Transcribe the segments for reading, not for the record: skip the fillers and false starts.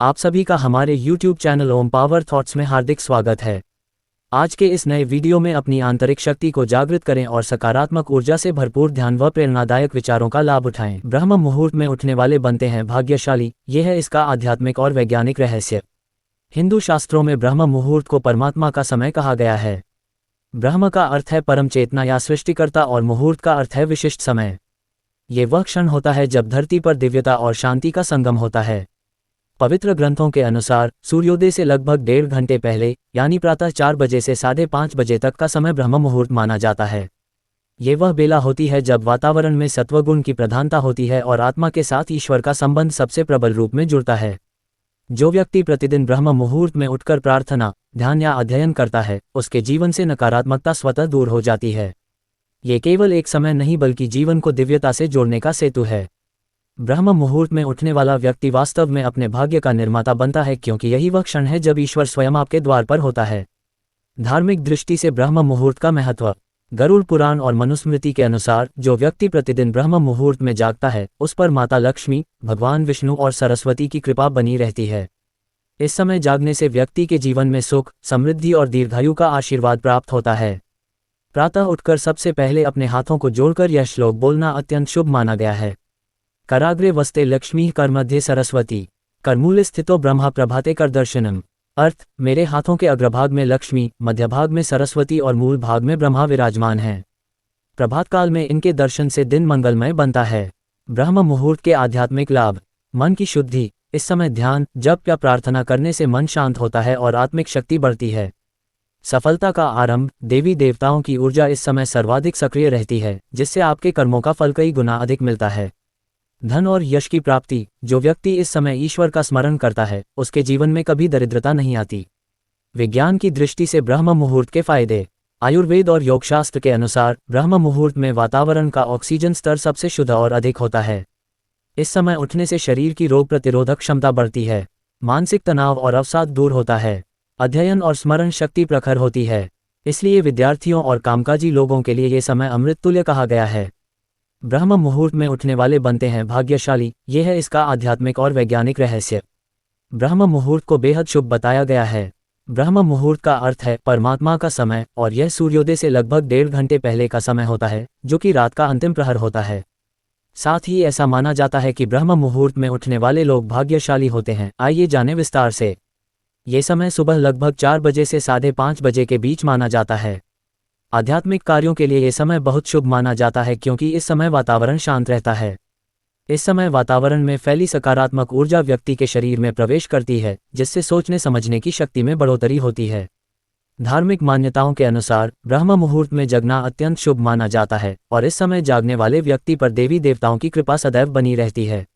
आप सभी का हमारे YouTube चैनल ओम पावर थॉट्स में हार्दिक स्वागत है। आज के इस नए वीडियो में अपनी आंतरिक शक्ति को जागृत करें और सकारात्मक ऊर्जा से भरपूर ध्यान व प्रेरणादायक विचारों का लाभ उठाएं। ब्रह्म मुहूर्त में उठने वाले बनते हैं भाग्यशाली, यह है इसका आध्यात्मिक और वैज्ञानिक रहस्य। हिंदू शास्त्रों में ब्रह्म मुहूर्त को परमात्मा का समय कहा गया है। ब्रह्म का अर्थ है परम चेतना या सृष्टिकर्ता और मुहूर्त का अर्थ है विशिष्ट समय। ये वह क्षण होता है जब धरती पर दिव्यता और शांति का संगम होता है। पवित्र ग्रंथों के अनुसार सूर्योदय से लगभग 1.5 घंटे पहले यानी प्रातः 4 बजे से 5:30 बजे तक का समय ब्रह्म मुहूर्त माना जाता है। ये वह बेला होती है जब वातावरण में सत्वगुण की प्रधानता होती है और आत्मा के साथ ईश्वर का संबंध सबसे प्रबल रूप में जुड़ता है। जो व्यक्ति प्रतिदिन ब्रह्म मुहूर्त में उठकर प्रार्थना, ध्यान या अध्ययन करता है, उसके जीवन से नकारात्मकता स्वतः दूर हो जाती है। ये केवल एक समय नहीं बल्कि जीवन को दिव्यता से जोड़ने का सेतु है। ब्रह्म मुहूर्त में उठने वाला व्यक्ति वास्तव में अपने भाग्य का निर्माता बनता है, क्योंकि यही वह क्षण है जब ईश्वर स्वयं आपके द्वार पर होता है। धार्मिक दृष्टि से ब्रह्म मुहूर्त का महत्व। गरुड़ पुराण और मनुस्मृति के अनुसार जो व्यक्ति प्रतिदिन ब्रह्म मुहूर्त में जागता है, उस पर माता लक्ष्मी, भगवान विष्णु और सरस्वती की कृपा बनी रहती है। इस समय जागने से व्यक्ति के जीवन में सुख, समृद्धि और दीर्घायु का आशीर्वाद प्राप्त होता है। प्रातः उठकर सबसे पहले अपने हाथों को जोड़कर यह श्लोक बोलना अत्यंत शुभ माना गया है। कराग्रे वस्ते लक्ष्मी कर मध्य सरस्वती करमूले स्थितो ब्रह्मा प्रभाते कर दर्शनम। अर्थ, मेरे हाथों के अग्रभाग में लक्ष्मी, मध्य भाग में सरस्वती और मूल भाग में ब्रह्मा विराजमान हैं। प्रभात काल में इनके दर्शन से दिन मंगलमय बनता है। ब्रह्म मुहूर्त के आध्यात्मिक लाभ। मन की शुद्धि। इस समय ध्यान, जप या प्रार्थना करने से मन शांत होता है और आत्मिक शक्ति बढ़ती है। सफलता का आरंभ। देवी देवताओं की ऊर्जा इस समय सर्वाधिक सक्रिय रहती है, जिससे आपके कर्मों का फल कई गुना अधिक मिलता है। धन और यश की प्राप्ति। जो व्यक्ति इस समय ईश्वर का स्मरण करता है, उसके जीवन में कभी दरिद्रता नहीं आती। विज्ञान की दृष्टि से ब्रह्म मुहूर्त के फायदे। आयुर्वेद और योगशास्त्र के अनुसार ब्रह्म मुहूर्त में वातावरण का ऑक्सीजन स्तर सबसे शुद्ध और अधिक होता है। इस समय उठने से शरीर की रोग प्रतिरोधक क्षमता बढ़ती है। मानसिक तनाव और अवसाद दूर होता है। अध्ययन और स्मरण शक्ति प्रखर होती है। इसलिए विद्यार्थियों और कामकाजी लोगों के लिए ये समय अमृत तुल्य कहा गया है। ब्रह्म मुहूर्त में उठने वाले बनते हैं भाग्यशाली, यह है इसका आध्यात्मिक और वैज्ञानिक रहस्य। ब्रह्म मुहूर्त को बेहद शुभ बताया गया है। ब्रह्म मुहूर्त का अर्थ है परमात्मा का समय, और यह सूर्योदय से लगभग 1.5 घंटे पहले का समय होता है, जो कि रात का अंतिम प्रहर होता है। साथ ही ऐसा माना जाता है कि ब्रह्म मुहूर्त में उठने वाले लोग भाग्यशाली होते हैं। आइए जानें विस्तार से। ये समय सुबह लगभग 4 बजे से 5:30 बजे के बीच माना जाता है। आध्यात्मिक कार्यों के लिए यह समय बहुत शुभ माना जाता है, क्योंकि इस समय वातावरण शांत रहता है। इस समय वातावरण में फैली सकारात्मक ऊर्जा व्यक्ति के शरीर में प्रवेश करती है, जिससे सोचने समझने की शक्ति में बढ़ोतरी होती है। धार्मिक मान्यताओं के अनुसार ब्रह्म मुहूर्त में जगना अत्यंत शुभ माना जाता है, और इस समय जागने वाले व्यक्ति पर देवी देवताओं की कृपा सदैव बनी रहती है।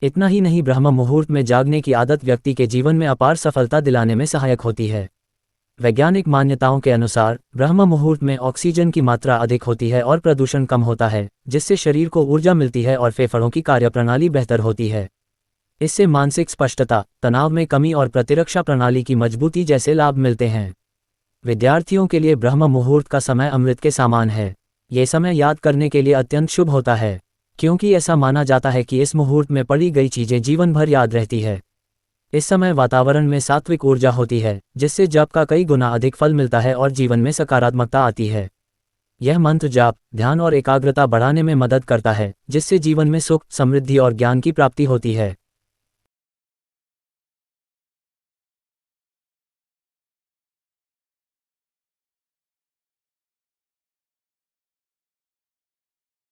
इतना ही नहीं, ब्रह्म मुहूर्त में जागने की आदत व्यक्ति के जीवन में अपार सफलता दिलाने में सहायक होती है। वैज्ञानिक मान्यताओं के अनुसार ब्रह्म मुहूर्त में ऑक्सीजन की मात्रा अधिक होती है और प्रदूषण कम होता है, जिससे शरीर को ऊर्जा मिलती है और फेफड़ों की कार्यप्रणाली बेहतर होती है। इससे मानसिक स्पष्टता, तनाव में कमी और प्रतिरक्षा प्रणाली की मजबूती जैसे लाभ मिलते हैं। विद्यार्थियों के लिए ब्रह्म मुहूर्त का समय अमृत के समान है। ये समय याद करने के लिए अत्यंत शुभ होता है, क्योंकि ऐसा माना जाता है कि इस मुहूर्त में पढ़ी गई चीजें जीवन भर याद रहती है। इस समय वातावरण में सात्विक ऊर्जा होती है, जिससे जप का कई गुना अधिक फल मिलता है और जीवन में सकारात्मकता आती है। यह मंत्र जाप, ध्यान और एकाग्रता बढ़ाने में मदद करता है, जिससे जीवन में सुख, समृद्धि और ज्ञान की प्राप्ति होती है।